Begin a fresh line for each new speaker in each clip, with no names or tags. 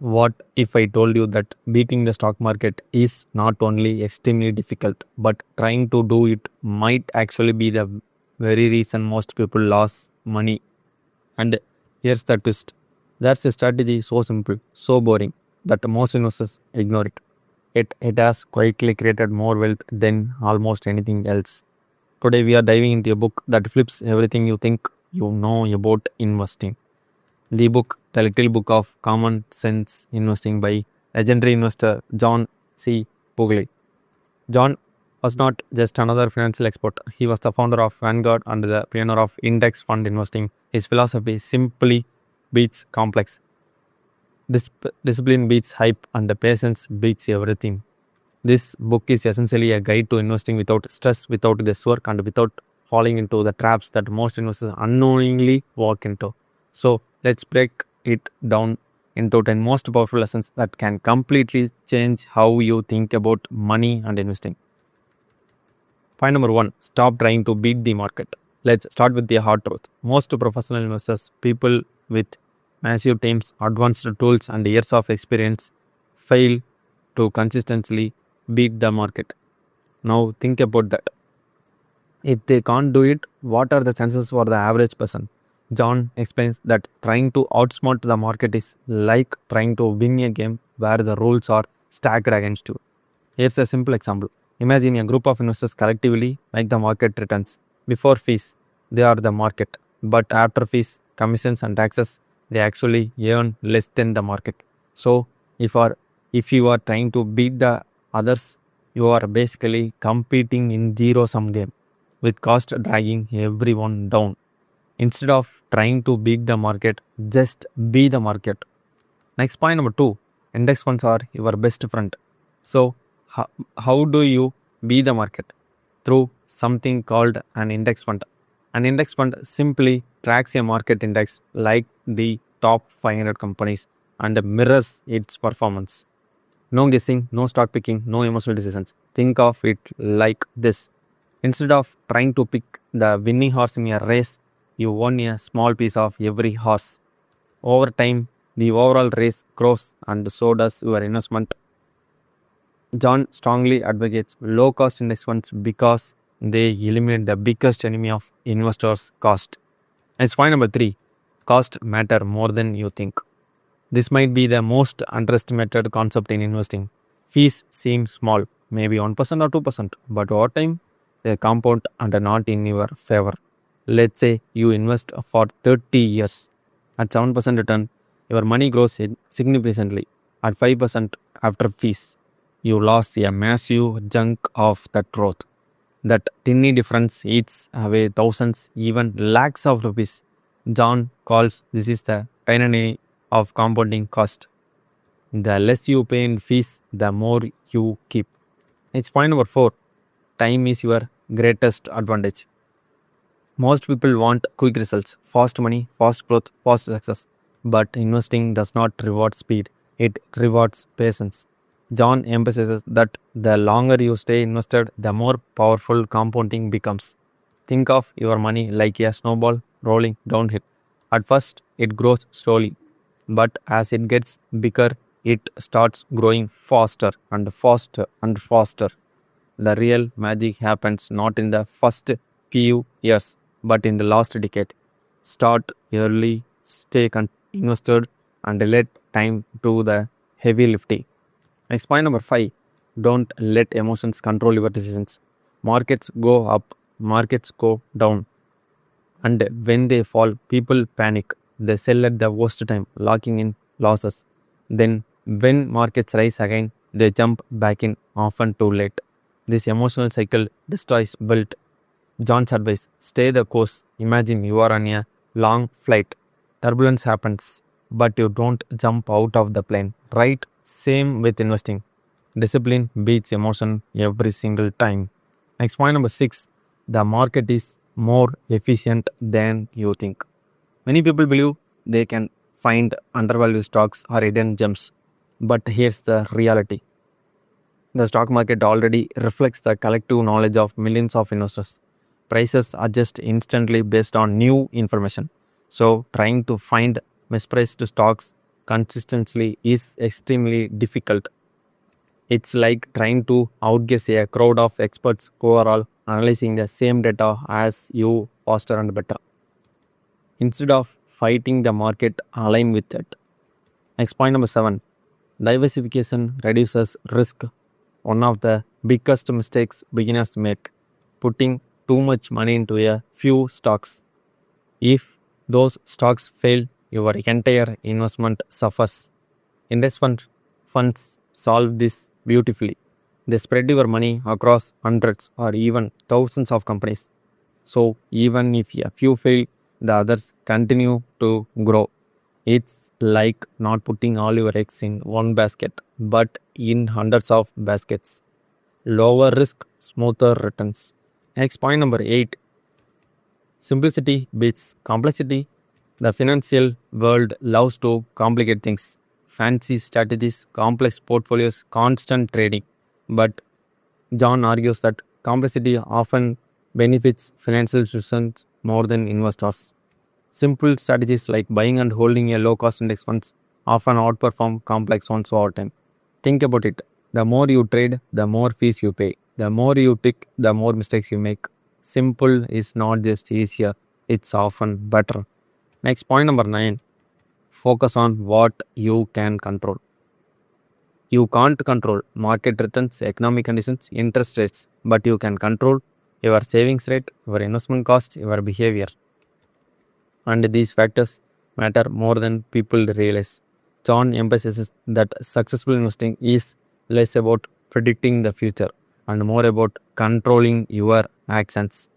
What if I told you that beating the stock market is not only extremely difficult, but trying to do it might actually be the very reason most people lose money? And here's the twist: there's a strategy so simple, so boring, that most investors ignore it. It has quietly created more wealth than almost anything else. Today, we are diving into a book that flips everything you think you know about investing. The book, The Little Book of Common Sense Investing by legendary investor John C. Bogle. John was not just another financial expert, he was the founder of Vanguard and the pioneer of index fund investing. His philosophy simply beats complex. Discipline beats hype, and the patience beats everything. This book is essentially a guide to investing without stress, without guesswork, and without falling into the traps that most investors unknowingly walk into. So, let's break it down into 10 most powerful lessons that can completely change how you think about money and investing. Point number one: stop trying to beat the market. Let's start with the hard truth. Most professional investors, people with massive teams, advanced tools, and years of experience, fail to consistently beat the market. Now, think about that. If they can't do it, what are the chances for the average person? John explains that trying to outsmart the market is like trying to win a game where the rules are stacked against you. Here's a simple example. Imagine a group of investors collectively make the market returns. Before fees, they are the market, but after fees, commissions, and taxes, they actually earn less than the market. So, if, are, if you are trying to beat the others, you are basically competing in zero sum game with cost dragging everyone down. Instead of trying to beat the market, just be the market. Next point number two: index funds are your best friend. So, how, how do you be the market? Through something called an index fund. An index fund simply tracks a market index like the top 500 companies and mirrors its performance. No guessing, no stock picking, no emotional decisions. Think of it like this: instead of trying to pick the winning horse in a race, you own a small piece of every horse. Over time, the overall race grows, and so does your investment. John strongly advocates low cost index funds because they eliminate the biggest enemy of investors: cost. As point number three: cost matter more than you think. This might be the most underestimated concept in investing. Fees seem small, maybe 1% or 2%, but over time they compound and are not in your favor. Let's say you invest for 30 years. At 7% return, your money grows significantly. At 5% after fees, you lost a massive chunk of that growth. That tiny difference eats away thousands, even lakhs of rupees. John calls this is the tyranny of compounding cost. The less you pay in fees, the more you keep. It's point number four: time is your greatest advantage. Most people want quick results, fast money, fast growth, fast success. But investing does not reward speed, it rewards patience. John emphasizes that the longer you stay invested, the more powerful compounding becomes. Think of your money like a snowball rolling downhill. At first, it grows slowly, but as it gets bigger, it starts growing faster and faster and faster. The real magic happens not in the first few years, but in the last decade. Start early, stay invested, and let time do the heavy lifting. Next point number five: don't let emotions control your decisions. Markets go up, markets go down, and when they fall, people panic. They sell at the worst time, locking in losses. Then, when markets rise again, they jump back in, often too late. This emotional cycle destroys wealth. John's advice: stay the course. Imagine you are on a long flight. Turbulence happens, but you don't jump out of the plane. Right? Same with investing. Discipline beats emotion every single time. Next point number six: the market is more efficient than you think. Many people believe they can find undervalued stocks or hidden gems. But here's the reality: the stock market already reflects the collective knowledge of millions of investors. Prices adjust instantly based on new information. So, trying to find mispriced stocks consistently is extremely difficult. It's like trying to outguess a crowd of experts who are all analyzing the same data as you faster and better. Instead of fighting the market, align with it. Next point number 7. Diversification reduces risk. One of the biggest mistakes beginners make, putting too much money into a few stocks. If those stocks fail, your entire investment suffers. Funds solve this beautifully. They spread your money across hundreds or even thousands of companies. So even if a few fail, the others continue to grow. It's like not putting all your eggs in one basket, but in hundreds of baskets. Lower risk, smoother returns. Next point number 8. Simplicity beats complexity. The financial world loves to complicate things. Fancy strategies, complex portfolios, constant trading. But John argues that complexity often benefits financial institutions more than investors. Simple strategies like buying and holding a low cost index funds often outperform complex ones over time. Think about it. The more you trade, the more fees you pay. The more you tick, the more mistakes you make. Simple is not just easier, it's often better. Next point number 9. Focus on what you can control. You can't control market returns, economic conditions, interest rates, but you can control your savings rate, your investment cost, your behavior. And these factors matter more than people realize. John emphasizes that successful investing is less about predicting the future and more about controlling your actions.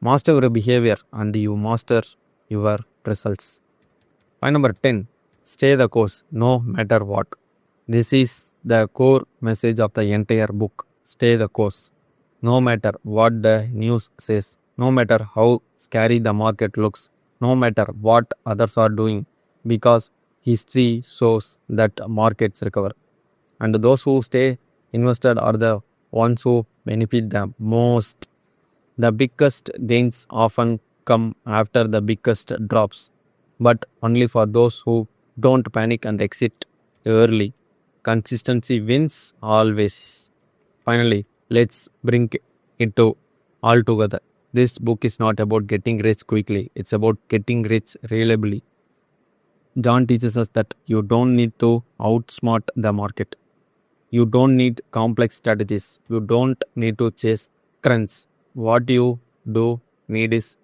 Master your behavior and you master your results. Point number 10. Stay the course no matter what. This is the core message of the entire book. Stay the course. No matter what the news says, no matter how scary the market looks, no matter what others are doing, because history shows that markets recover. And those who stay invested are the ones who benefit the most. The biggest gains often come after the biggest drops, but only for those who don't panic and exit early. Consistency wins always. Finally, let's bring it to all together. This book is not about getting rich quickly, it's about getting rich reliably. John teaches us that you don't need to outsmart the market. You don't need complex strategies. You don't need to chase trends. What you do need is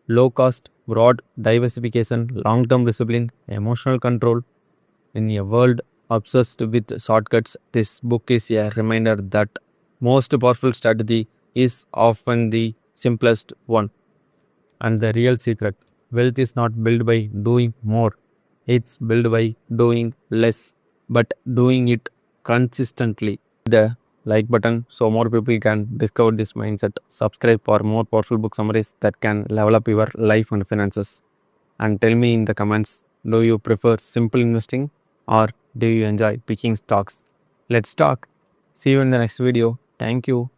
low cost, broad diversification, long term discipline, emotional control. In a world obsessed with shortcuts, this book is a reminder that most powerful strategy is often the simplest one. And the real secret, wealth is not built by doing more, it's built by doing less, but doing it consistently. The like button so more people can discover this mindset. Subscribe for more powerful book summaries that can level up your life and finances. And tell me in the comments, do you prefer simple investing or do you enjoy picking stocks? Let's talk. See you in the next video. Thank you.